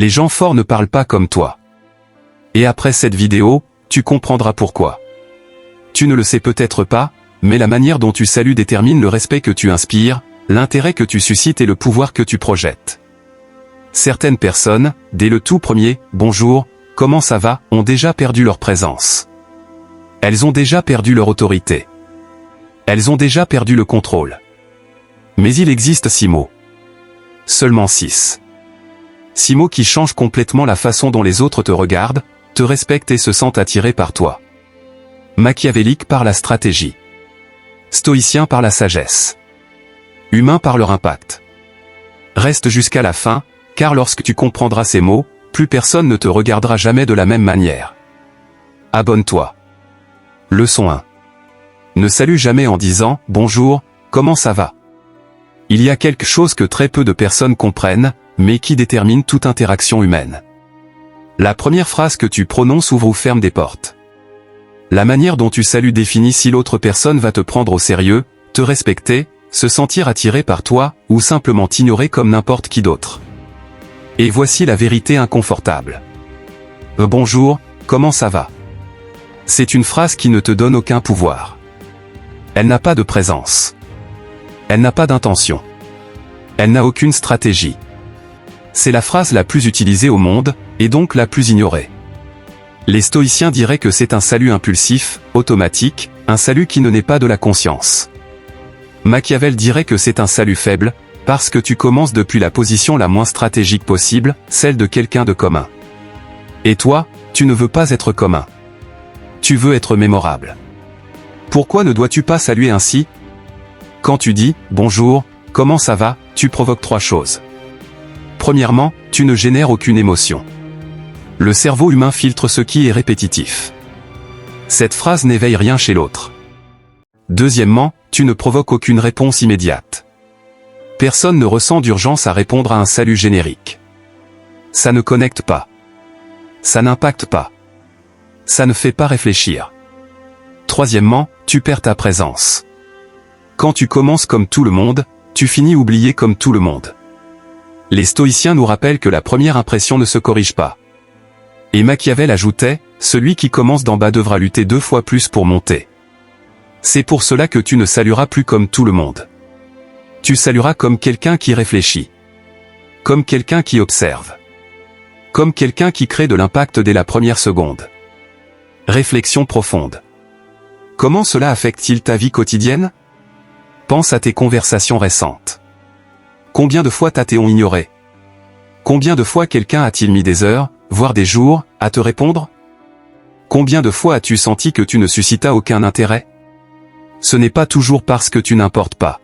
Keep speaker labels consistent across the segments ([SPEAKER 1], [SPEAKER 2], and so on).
[SPEAKER 1] Les gens forts ne parlent pas comme toi. Et après cette vidéo, tu comprendras pourquoi. Tu ne le sais peut-être pas, mais la manière dont tu salues détermine le respect que tu inspires, l'intérêt que tu suscites et le pouvoir que tu projettes. Certaines personnes, dès le tout premier « bonjour, comment ça va ?» ont déjà perdu leur présence. Elles ont déjà perdu leur autorité. Elles ont déjà perdu le contrôle. Mais il existe 6 mots. Seulement 6. 6 mots qui changent complètement la façon dont les autres te regardent, te respectent et se sentent attirés par toi. Machiavélique par la stratégie. Stoïcien par la sagesse. Humain par leur impact. Reste jusqu'à la fin, car lorsque tu comprendras ces mots, plus personne ne te regardera jamais de la même manière. Abonne-toi. Leçon 1. Ne salue jamais en disant « Bonjour, comment ça va ?» Il y a quelque chose que très peu de personnes comprennent, mais qui détermine toute interaction humaine. La première phrase que tu prononces ouvre ou ferme des portes. La manière dont tu salues définit si l'autre personne va te prendre au sérieux, te respecter, se sentir attiré par toi, ou simplement t'ignorer comme n'importe qui d'autre. Et voici la vérité inconfortable. Bonjour, comment ça va ? C'est une phrase qui ne te donne aucun pouvoir. Elle n'a pas de présence. Elle n'a pas d'intention. Elle n'a aucune stratégie. C'est la phrase la plus utilisée au monde, et donc la plus ignorée. Les stoïciens diraient que c'est un salut impulsif, automatique, un salut qui ne naît pas de la conscience. Machiavel dirait que c'est un salut faible, parce que tu commences depuis la position la moins stratégique possible, celle de quelqu'un de commun. Et toi, tu ne veux pas être commun. Tu veux être mémorable. Pourquoi ne dois-tu pas saluer ainsi ? Quand tu dis « Bonjour, comment ça va ?» tu provoques 3 choses. Premièrement, tu ne génères aucune émotion. Le cerveau humain filtre ce qui est répétitif. Cette phrase n'éveille rien chez l'autre. Deuxièmement, tu ne provoques aucune réponse immédiate. Personne ne ressent d'urgence à répondre à un salut générique. Ça ne connecte pas. Ça n'impacte pas. Ça ne fait pas réfléchir. Troisièmement, tu perds ta présence. Quand tu commences comme tout le monde, tu finis oublié comme tout le monde. Les stoïciens nous rappellent que la première impression ne se corrige pas. Et Machiavel ajoutait, celui qui commence d'en bas devra lutter 2 fois plus pour monter. C'est pour cela que tu ne salueras plus comme tout le monde. Tu salueras comme quelqu'un qui réfléchit. Comme quelqu'un qui observe. Comme quelqu'un qui crée de l'impact dès la première seconde. Réflexion profonde. Comment cela affecte-t-il ta vie quotidienne ? Pense à tes conversations récentes. Combien de fois t'ont ignoré ? Combien de fois quelqu'un a-t-il mis des heures, voire des jours, à te répondre ? Combien de fois as-tu senti que tu ne suscitas aucun intérêt ? Ce n'est pas toujours parce que tu n'importes pas.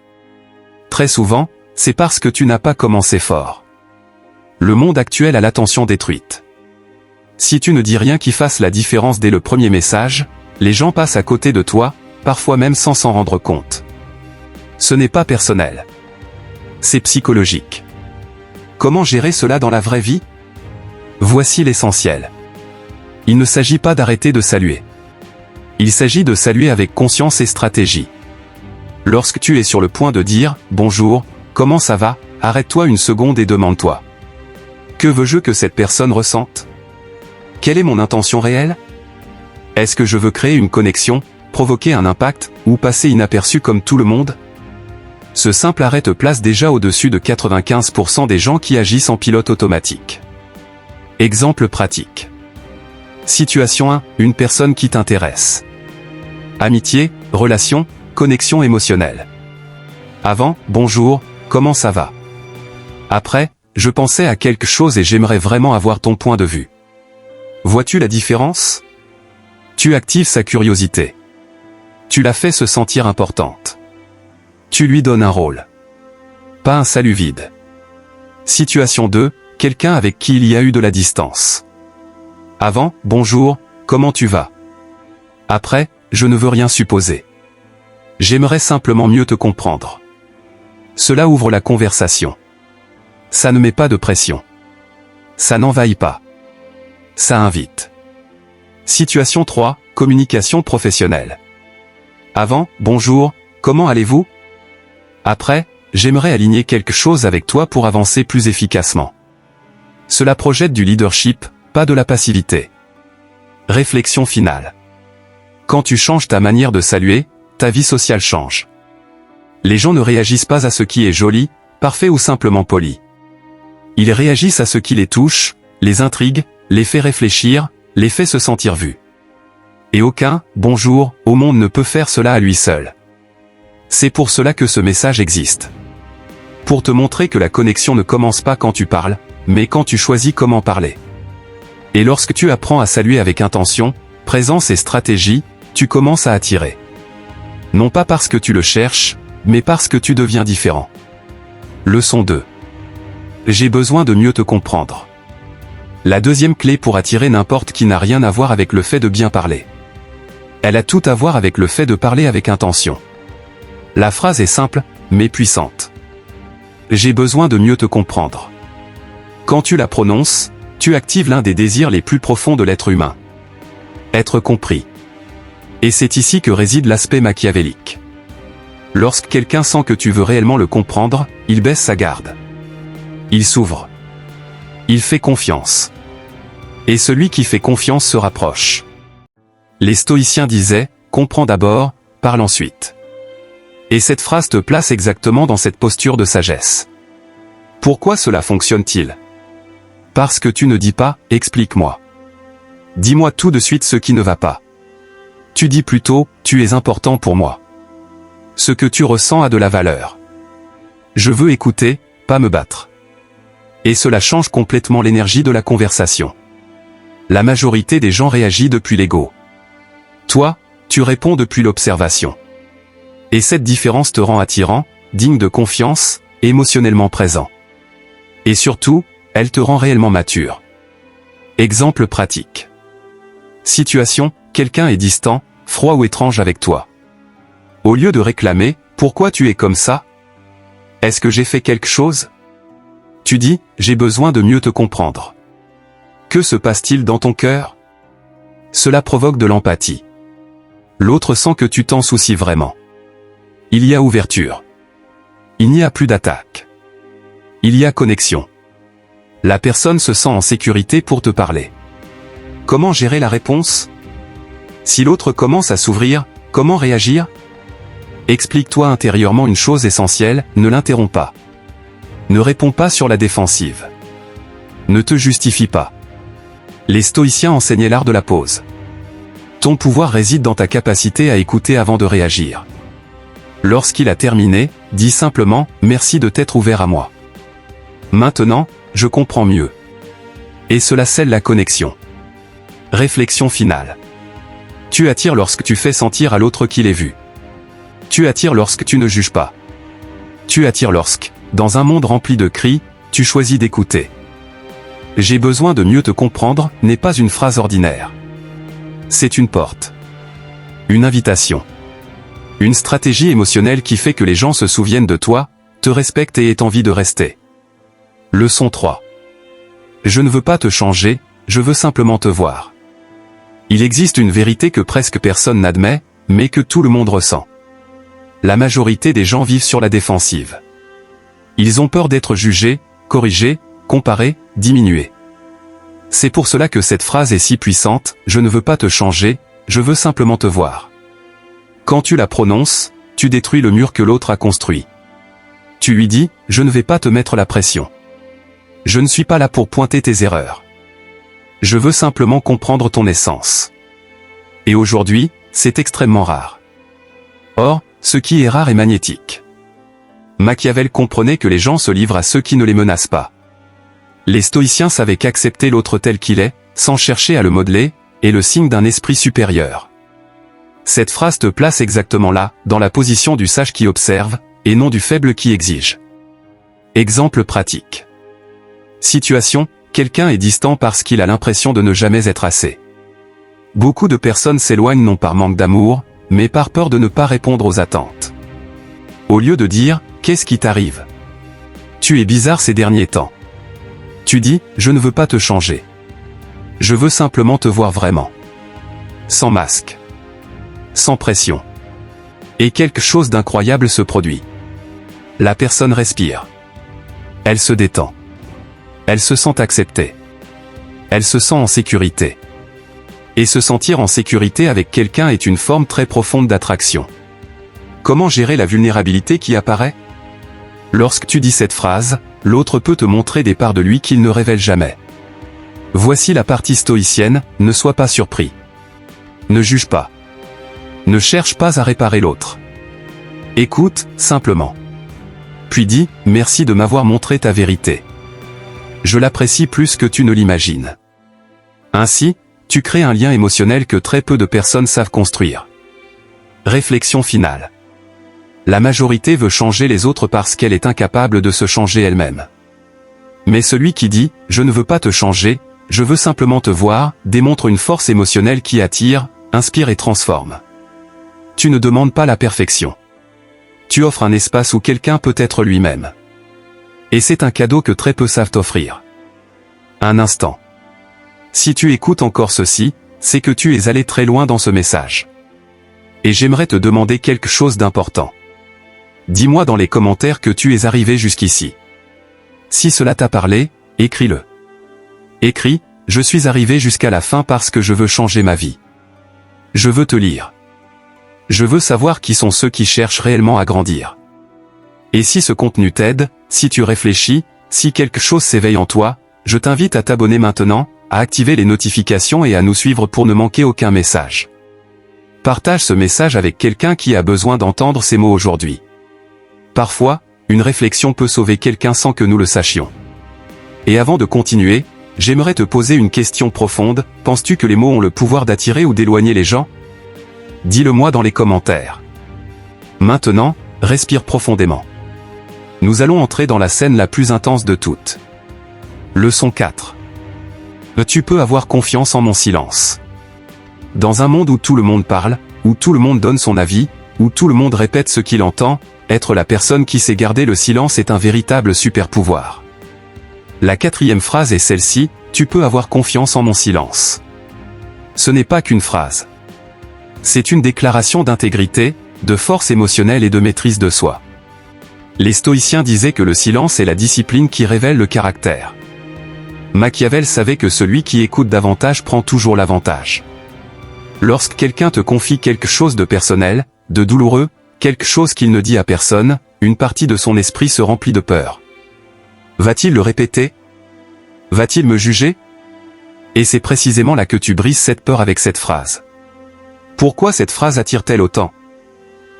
[SPEAKER 1] Très souvent, c'est parce que tu n'as pas commencé fort. Le monde actuel a l'attention détruite. Si tu ne dis rien qui fasse la différence dès le premier message, les gens passent à côté de toi, parfois même sans s'en rendre compte. Ce n'est pas personnel. C'est psychologique. Comment gérer cela dans la vraie vie ? Voici l'essentiel. Il ne s'agit pas d'arrêter de saluer. Il s'agit de saluer avec conscience et stratégie. Lorsque tu es sur le point de dire « Bonjour, comment ça va ?» arrête-toi une seconde et demande-toi. Que veux-je que cette personne ressente ? Quelle est mon intention réelle ? Est-ce que je veux créer une connexion, provoquer un impact, ou passer inaperçu comme tout le monde ? Ce simple arrêt te place déjà au-dessus de 95% des gens qui agissent en pilote automatique. Exemple pratique. Situation 1, une personne qui t'intéresse. Amitié, relation, connexion émotionnelle. Avant, bonjour, comment ça va ? Après, je pensais à quelque chose et j'aimerais vraiment avoir ton point de vue. Vois-tu la différence ? Tu actives sa curiosité. Tu la fais se sentir importante. Tu lui donnes un rôle. Pas un salut vide. Situation 2, quelqu'un avec qui il y a eu de la distance. Avant, bonjour, comment tu vas ? Après, je ne veux rien supposer. J'aimerais simplement mieux te comprendre. Cela ouvre la conversation. Ça ne met pas de pression. Ça n'envahit pas. Ça invite. Situation 3, communication professionnelle. Avant, bonjour, comment allez-vous ? Après, j'aimerais aligner quelque chose avec toi pour avancer plus efficacement. Cela projette du leadership, pas de la passivité. Réflexion finale. Quand tu changes ta manière de saluer, ta vie sociale change. Les gens ne réagissent pas à ce qui est joli, parfait ou simplement poli. Ils réagissent à ce qui les touche, les intrigue, les fait réfléchir, les fait se sentir vus. Et aucun « bonjour » au monde ne peut faire cela à lui seul. C'est pour cela que ce message existe. Pour te montrer que la connexion ne commence pas quand tu parles, mais quand tu choisis comment parler. Et lorsque tu apprends à saluer avec intention, présence et stratégie, tu commences à attirer. Non pas parce que tu le cherches, mais parce que tu deviens différent. Leçon 2. J'ai besoin de mieux te comprendre. La deuxième clé pour attirer n'importe qui n'a rien à voir avec le fait de bien parler. Elle a tout à voir avec le fait de parler avec intention. La phrase est simple, mais puissante. J'ai besoin de mieux te comprendre. Quand tu la prononces, tu actives l'un des désirs les plus profonds de l'être humain. Être compris. Et c'est ici que réside l'aspect machiavélique. Lorsque quelqu'un sent que tu veux réellement le comprendre, il baisse sa garde. Il s'ouvre. Il fait confiance. Et celui qui fait confiance se rapproche. Les stoïciens disaient « comprends d'abord, parle ensuite ». Et cette phrase te place exactement dans cette posture de sagesse. Pourquoi cela fonctionne-t-il? Parce que tu ne dis pas « explique-moi ». Dis-moi tout de suite ce qui ne va pas. Tu dis plutôt « tu es important pour moi ». Ce que tu ressens a de la valeur. Je veux écouter, pas me battre. Et cela change complètement l'énergie de la conversation. La majorité des gens réagit depuis l'ego. Toi, tu réponds depuis l'observation. Et cette différence te rend attirant, digne de confiance, émotionnellement présent. Et surtout, elle te rend réellement mature. Exemple pratique. Situation, quelqu'un est distant, froid ou étrange avec toi. Au lieu de réclamer « Pourquoi tu es comme ça ? Est-ce que j'ai fait quelque chose ?» Tu dis « J'ai besoin de mieux te comprendre. » Que se passe-t-il dans ton cœur? Cela provoque de l'empathie. L'autre sent que tu t'en soucies vraiment. Il y a ouverture. Il n'y a plus d'attaque. Il y a connexion. La personne se sent en sécurité pour te parler. Comment gérer la réponse? Si l'autre commence à s'ouvrir, comment réagir? Explique-toi intérieurement une chose essentielle, ne l'interromps pas. Ne réponds pas sur la défensive. Ne te justifie pas. Les stoïciens enseignaient l'art de la pause. Ton pouvoir réside dans ta capacité à écouter avant de réagir. Lorsqu'il a terminé, dis simplement « Merci de t'être ouvert à moi. Maintenant, je comprends mieux. » Et cela scelle la connexion. Réflexion finale. Tu attires lorsque tu fais sentir à l'autre qu'il est vu. Tu attires lorsque tu ne juges pas. Tu attires lorsque, dans un monde rempli de cris, tu choisis d'écouter. J'ai besoin de mieux te comprendre n'est pas une phrase ordinaire. C'est une porte. Une invitation. Une stratégie émotionnelle qui fait que les gens se souviennent de toi, te respectent et aient envie de rester. Leçon 3. Je ne veux pas te changer, je veux simplement te voir. Il existe une vérité que presque personne n'admet, mais que tout le monde ressent. La majorité des gens vivent sur la défensive. Ils ont peur d'être jugés, corrigés, comparés, diminués. C'est pour cela que cette phrase est si puissante, je ne veux pas te changer, je veux simplement te voir. Quand tu la prononces, tu détruis le mur que l'autre a construit. Tu lui dis, je ne vais pas te mettre la pression. Je ne suis pas là pour pointer tes erreurs. Je veux simplement comprendre ton essence. Et aujourd'hui, c'est extrêmement rare. Or, ce qui est rare est magnétique. Machiavel comprenait que les gens se livrent à ceux qui ne les menacent pas. Les stoïciens savaient qu'accepter l'autre tel qu'il est, sans chercher à le modeler, est le signe d'un esprit supérieur. Cette phrase te place exactement là, dans la position du sage qui observe, et non du faible qui exige. Exemple pratique. Situation, quelqu'un est distant parce qu'il a l'impression de ne jamais être assez. Beaucoup de personnes s'éloignent non par manque d'amour, mais par peur de ne pas répondre aux attentes. Au lieu de dire « Qu'est-ce qui t'arrive ? Tu es bizarre ces derniers temps », tu dis « Je ne veux pas te changer. Je veux simplement te voir vraiment. » Sans masque. Sans pression. Et quelque chose d'incroyable se produit. La personne respire. Elle se détend. Elle se sent acceptée. Elle se sent en sécurité. Et se sentir en sécurité avec quelqu'un est une forme très profonde d'attraction. Comment gérer la vulnérabilité qui apparaît? Lorsque tu dis cette phrase, l'autre peut te montrer des parts de lui qu'il ne révèle jamais. Voici la partie stoïcienne, ne sois pas surpris. Ne juge pas. Ne cherche pas à réparer l'autre. Écoute, simplement. Puis dis, merci de m'avoir montré ta vérité. Je l'apprécie plus que tu ne l'imagines. Ainsi, tu crées un lien émotionnel que très peu de personnes savent construire. Réflexion finale. La majorité veut changer les autres parce qu'elle est incapable de se changer elle-même. Mais celui qui dit « je ne veux pas te changer, je veux simplement te voir » démontre une force émotionnelle qui attire, inspire et transforme. Tu ne demandes pas la perfection. Tu offres un espace où quelqu'un peut être lui-même. Et c'est un cadeau que très peu savent offrir. Un instant. Si tu écoutes encore ceci, c'est que tu es allé très loin dans ce message. Et j'aimerais te demander quelque chose d'important. Dis-moi dans les commentaires que tu es arrivé jusqu'ici. Si cela t'a parlé, écris-le. Écris, je suis arrivé jusqu'à la fin parce que je veux changer ma vie. Je veux te lire. Je veux savoir qui sont ceux qui cherchent réellement à grandir. Et si ce contenu t'aide, si tu réfléchis, si quelque chose s'éveille en toi, je t'invite à t'abonner maintenant, à activer les notifications et à nous suivre pour ne manquer aucun message. Partage ce message avec quelqu'un qui a besoin d'entendre ces mots aujourd'hui. Parfois, une réflexion peut sauver quelqu'un sans que nous le sachions. Et avant de continuer, j'aimerais te poser une question profonde, penses-tu que les mots ont le pouvoir d'attirer ou d'éloigner les gens? Dis-le-moi dans les commentaires. Maintenant, respire profondément. Nous allons entrer dans la scène la plus intense de toutes. Leçon 4. Tu peux avoir confiance en mon silence. Dans un monde où tout le monde parle, où tout le monde donne son avis, où tout le monde répète ce qu'il entend, être la personne qui sait garder le silence est un véritable super pouvoir. La 4e phrase est celle-ci, tu peux avoir confiance en mon silence. Ce n'est pas qu'une phrase. C'est une déclaration d'intégrité, de force émotionnelle et de maîtrise de soi. Les stoïciens disaient que le silence est la discipline qui révèle le caractère. Machiavel savait que celui qui écoute davantage prend toujours l'avantage. Lorsque quelqu'un te confie quelque chose de personnel, de douloureux, quelque chose qu'il ne dit à personne, une partie de son esprit se remplit de peur. Va-t-il le répéter? Va-t-il me juger? Et c'est précisément là que tu brises cette peur avec cette phrase. Pourquoi cette phrase attire-t-elle autant?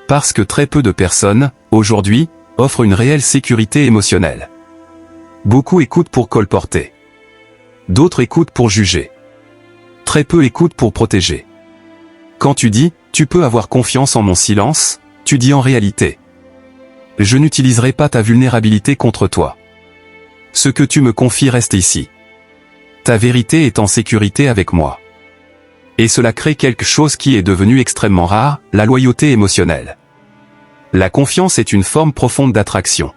[SPEAKER 1] Parce que très peu de personnes, aujourd'hui, offrent une réelle sécurité émotionnelle. Beaucoup écoutent pour colporter. D'autres écoutent pour juger. Très peu écoutent pour protéger. Quand tu dis « tu peux avoir confiance en mon silence », tu dis en réalité « je n'utiliserai pas ta vulnérabilité contre toi. Ce que tu me confies reste ici. Ta vérité est en sécurité avec moi. » Et cela crée quelque chose qui est devenu extrêmement rare, la loyauté émotionnelle. La confiance est une forme profonde d'attraction.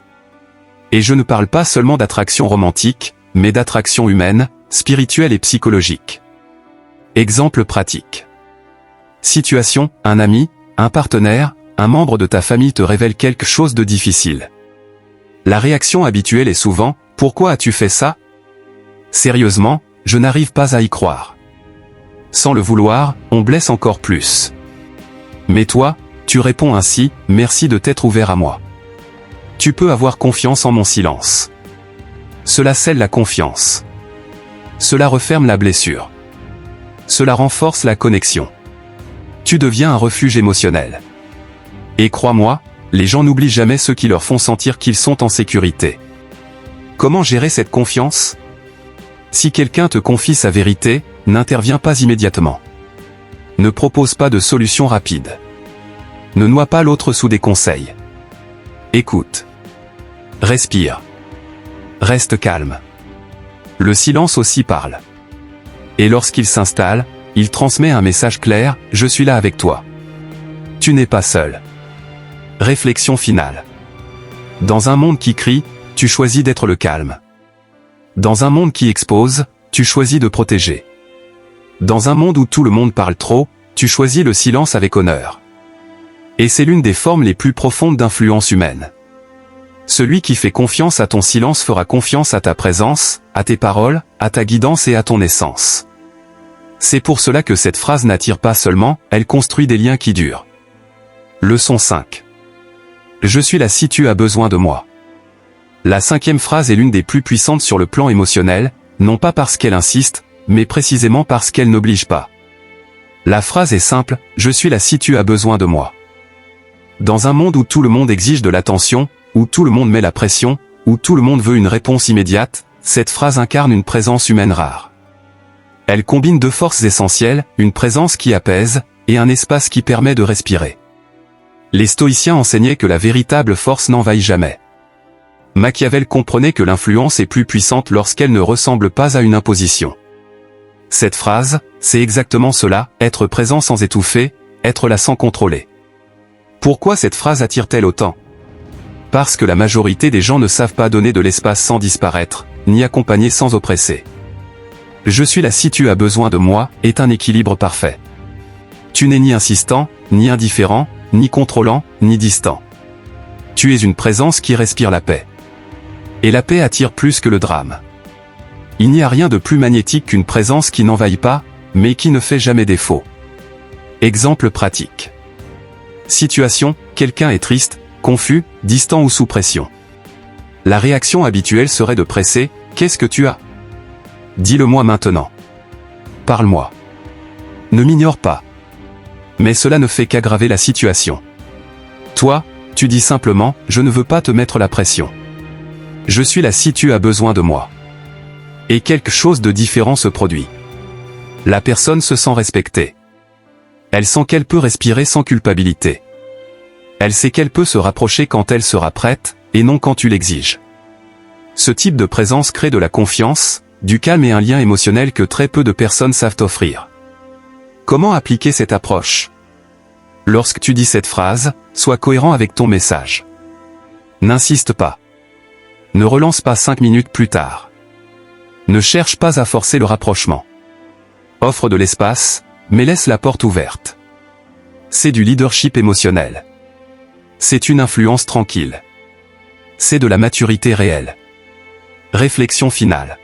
[SPEAKER 1] Et je ne parle pas seulement d'attraction romantique, mais d'attraction humaine, spirituelle et psychologique. Exemple pratique. Situation, un ami, un partenaire, un membre de ta famille te révèle quelque chose de difficile. La réaction habituelle est souvent « Pourquoi as-tu fait ça ?» Sérieusement, je n'arrive pas à y croire. Sans le vouloir, on blesse encore plus. Mais toi, tu réponds ainsi « Merci de t'être ouvert à moi. Tu peux avoir confiance en mon silence. » Cela scelle la confiance. Cela referme la blessure. Cela renforce la connexion. Tu deviens un refuge émotionnel. Et crois-moi, les gens n'oublient jamais ceux qui leur font sentir qu'ils sont en sécurité. Comment gérer cette confiance? Si quelqu'un te confie sa vérité, n'interviens pas immédiatement. Ne propose pas de solution rapide. Ne noie pas l'autre sous des conseils. Écoute. Respire. Reste calme. Le silence aussi parle. Et lorsqu'il s'installe, il transmet un message clair, « Je suis là avec toi. Tu n'es pas seul. » Réflexion finale. Dans un monde qui crie, tu choisis d'être le calme. Dans un monde qui expose, tu choisis de protéger. Dans un monde où tout le monde parle trop, tu choisis le silence avec honneur. Et c'est l'une des formes les plus profondes d'influence humaine. Celui qui fait confiance à ton silence fera confiance à ta présence, à tes paroles, à ta guidance et à ton essence. C'est pour cela que cette phrase n'attire pas seulement, elle construit des liens qui durent. Leçon 5. Je suis là si tu as besoin de moi. La 5e phrase est l'une des plus puissantes sur le plan émotionnel, non pas parce qu'elle insiste, mais précisément parce qu'elle n'oblige pas. La phrase est simple, je suis là si tu as besoin de moi. Dans un monde où tout le monde exige de l'attention, où tout le monde met la pression, où tout le monde veut une réponse immédiate, cette phrase incarne une présence humaine rare. Elle combine 2 forces essentielles, une présence qui apaise, et un espace qui permet de respirer. Les stoïciens enseignaient que la véritable force n'envahit jamais. Machiavel comprenait que l'influence est plus puissante lorsqu'elle ne ressemble pas à une imposition. Cette phrase, c'est exactement cela, être présent sans étouffer, être là sans contrôler. Pourquoi cette phrase attire-t-elle autant? Parce que la majorité des gens ne savent pas donner de l'espace sans disparaître, ni accompagner sans oppresser. Je suis là si tu as besoin de moi, est un équilibre parfait. Tu n'es ni insistant, ni indifférent, ni contrôlant, ni distant. Tu es une présence qui respire la paix. Et la paix attire plus que le drame. Il n'y a rien de plus magnétique qu'une présence qui n'envahit pas, mais qui ne fait jamais défaut. Exemple pratique. Situation, quelqu'un est triste, confus, distant ou sous pression. La réaction habituelle serait de presser, « Qu'est-ce que tu as ? Dis-le-moi maintenant. Parle-moi. Ne m'ignore pas. » Mais cela ne fait qu'aggraver la situation. Toi, tu dis simplement, « Je ne veux pas te mettre la pression. Je suis là si tu as besoin de moi. » Et quelque chose de différent se produit. La personne se sent respectée. Elle sent qu'elle peut respirer sans culpabilité. Elle sait qu'elle peut se rapprocher quand elle sera prête, et non quand tu l'exiges. Ce type de présence crée de la confiance, du calme et un lien émotionnel que très peu de personnes savent offrir. Comment appliquer cette approche? Lorsque tu dis cette phrase, sois cohérent avec ton message. N'insiste pas. Ne relance pas 5 minutes plus tard. Ne cherche pas à forcer le rapprochement. Offre de l'espace, mais laisse la porte ouverte. C'est du leadership émotionnel. C'est une influence tranquille. C'est de la maturité réelle. Réflexion finale.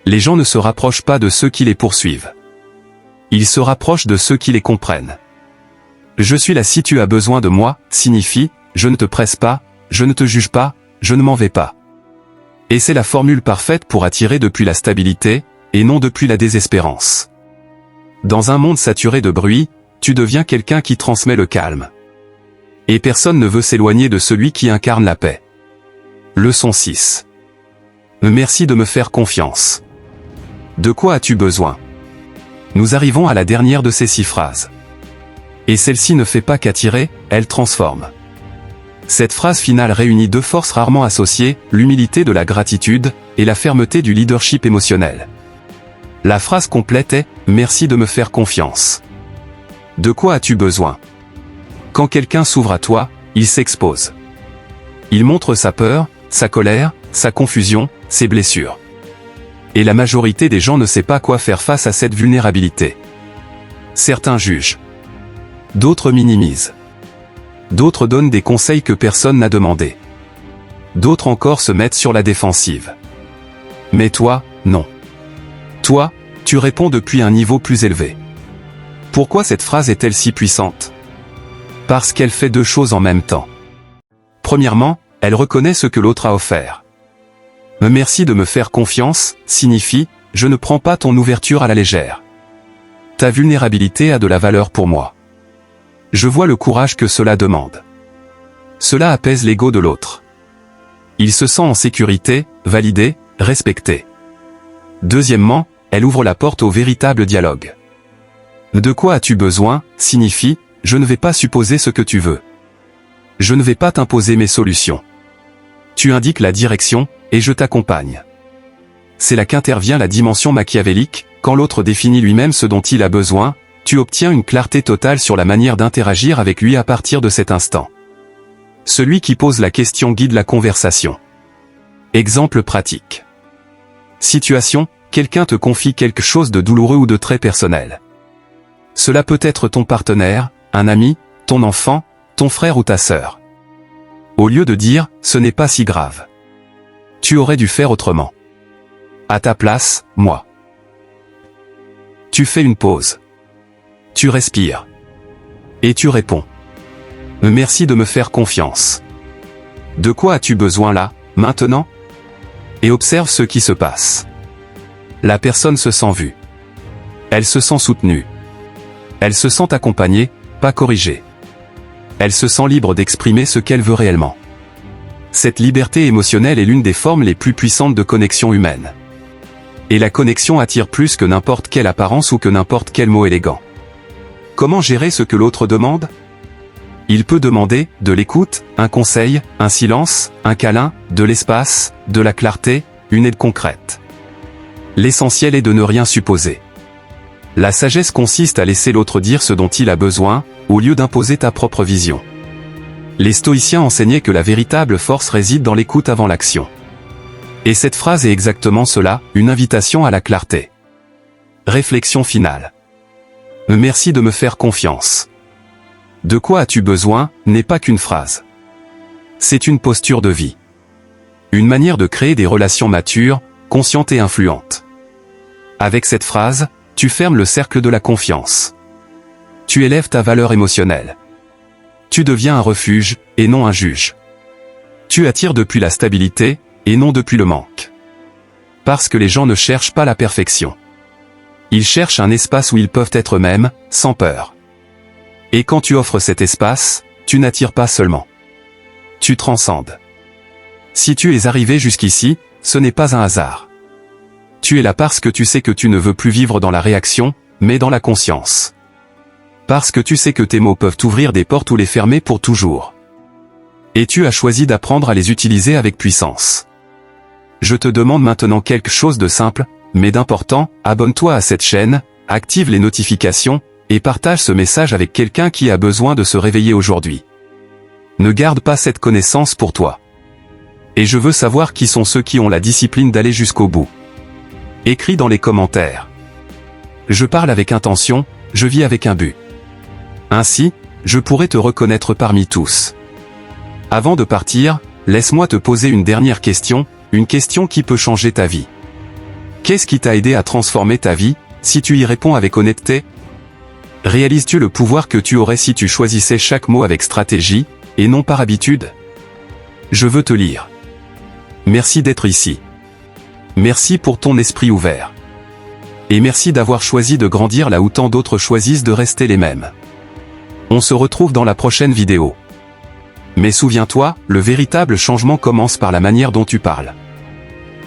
[SPEAKER 1] Les gens ne se rapprochent pas de ceux qui les poursuivent. Ils se rapprochent de ceux qui les comprennent. Je suis là si tu as besoin de moi, signifie, je ne te presse pas, je ne te juge pas, je ne m'en vais pas. Et c'est la formule parfaite pour attirer depuis la stabilité, et non depuis la désespérance. Dans un monde saturé de bruit, tu deviens quelqu'un qui transmet le calme. Et personne ne veut s'éloigner de celui qui incarne la paix. Leçon 6. Merci de me faire confiance. De quoi as-tu besoin? Nous arrivons à la dernière de ces 6 phrases. Et celle-ci ne fait pas qu'attirer, elle transforme. Cette phrase finale réunit 2 forces rarement associées, l'humilité de la gratitude, et la fermeté du leadership émotionnel. La phrase complète est « Merci de me faire confiance ». De quoi as-tu besoin? Quand quelqu'un s'ouvre à toi, il s'expose. Il montre sa peur, sa colère, sa confusion, ses blessures. Et la majorité des gens ne sait pas quoi faire face à cette vulnérabilité. Certains jugent. D'autres minimisent. D'autres donnent des conseils que personne n'a demandé. D'autres encore se mettent sur la défensive. Mais toi, non. Toi, tu réponds depuis un niveau plus élevé. Pourquoi cette phrase est-elle si puissante? Parce qu'elle fait 2 choses en même temps. Premièrement, elle reconnaît ce que l'autre a offert. Merci de me faire confiance signifie, je ne prends pas ton ouverture à la légère. Ta vulnérabilité a de la valeur pour moi. Je vois le courage que cela demande. Cela apaise l'ego de l'autre. Il se sent en sécurité, validé, respecté. Deuxièmement, elle ouvre la porte au véritable dialogue. De quoi as-tu besoin signifie, je ne vais pas supposer ce que tu veux. Je ne vais pas t'imposer mes solutions. Tu indiques la direction, et je t'accompagne. C'est là qu'intervient la dimension machiavélique, quand l'autre définit lui-même ce dont il a besoin, tu obtiens une clarté totale sur la manière d'interagir avec lui à partir de cet instant. Celui qui pose la question guide la conversation. Exemple pratique. Situation, quelqu'un te confie quelque chose de douloureux ou de très personnel. Cela peut être ton partenaire, un ami, ton enfant, ton frère ou ta sœur. Au lieu de dire « ce n'est pas si grave », tu aurais dû faire autrement. à ta place, moi. Tu fais une pause. Tu respires. Et tu réponds. Merci de me faire confiance. De quoi as-tu besoin là, maintenant? Et observe ce qui se passe. La personne se sent vue. Elle se sent soutenue. Elle se sent accompagnée, pas corrigée. Elle se sent libre d'exprimer ce qu'elle veut réellement. Cette liberté émotionnelle est l'une des formes les plus puissantes de connexion humaine. Et la connexion attire plus que n'importe quelle apparence ou que n'importe quel mot élégant. Comment gérer ce que l'autre demande? Il peut demander de l'écoute, un conseil, un silence, un câlin, de l'espace, de la clarté, une aide concrète. L'essentiel est de ne rien supposer. La sagesse consiste à laisser l'autre dire ce dont il a besoin, au lieu d'imposer ta propre vision. Les stoïciens enseignaient que la véritable force réside dans l'écoute avant l'action. Et cette phrase est exactement cela, une invitation à la clarté. Réflexion finale. Merci de me faire confiance. De quoi as-tu besoin n'est pas qu'une phrase. C'est une posture de vie. Une manière de créer des relations matures, conscientes et influentes. Avec cette phrase, tu fermes le cercle de la confiance. Tu élèves ta valeur émotionnelle. Tu deviens un refuge, et non un juge. Tu attires depuis la stabilité, et non depuis le manque. Parce que les gens ne cherchent pas la perfection. Ils cherchent un espace où ils peuvent être eux-mêmes, sans peur. Et quand tu offres cet espace, tu n'attires pas seulement. Tu transcendes. Si tu es arrivé jusqu'ici, ce n'est pas un hasard. Tu es là parce que tu sais que tu ne veux plus vivre dans la réaction, mais dans la conscience. Parce que tu sais que tes mots peuvent ouvrir des portes ou les fermer pour toujours. Et tu as choisi d'apprendre à les utiliser avec puissance. Je te demande maintenant quelque chose de simple, mais d'important, abonne-toi à cette chaîne, active les notifications, et partage ce message avec quelqu'un qui a besoin de se réveiller aujourd'hui. Ne garde pas cette connaissance pour toi. Et je veux savoir qui sont ceux qui ont la discipline d'aller jusqu'au bout. Écris dans les commentaires. Je parle avec intention, je vis avec un but. Ainsi, je pourrai te reconnaître parmi tous. Avant de partir, laisse-moi te poser une dernière question, une question qui peut changer ta vie. Qu'est-ce qui t'a aidé à transformer ta vie, si tu y réponds avec honnêteté? Réalises-tu le pouvoir que tu aurais si tu choisissais chaque mot avec stratégie, et non par habitude? Je veux te lire. Merci d'être ici. Merci pour ton esprit ouvert. Et merci d'avoir choisi de grandir là où tant d'autres choisissent de rester les mêmes. On se retrouve dans la prochaine vidéo. Mais souviens-toi, le véritable changement commence par la manière dont tu parles.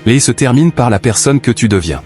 [SPEAKER 1] Et se termine par la personne que tu deviens.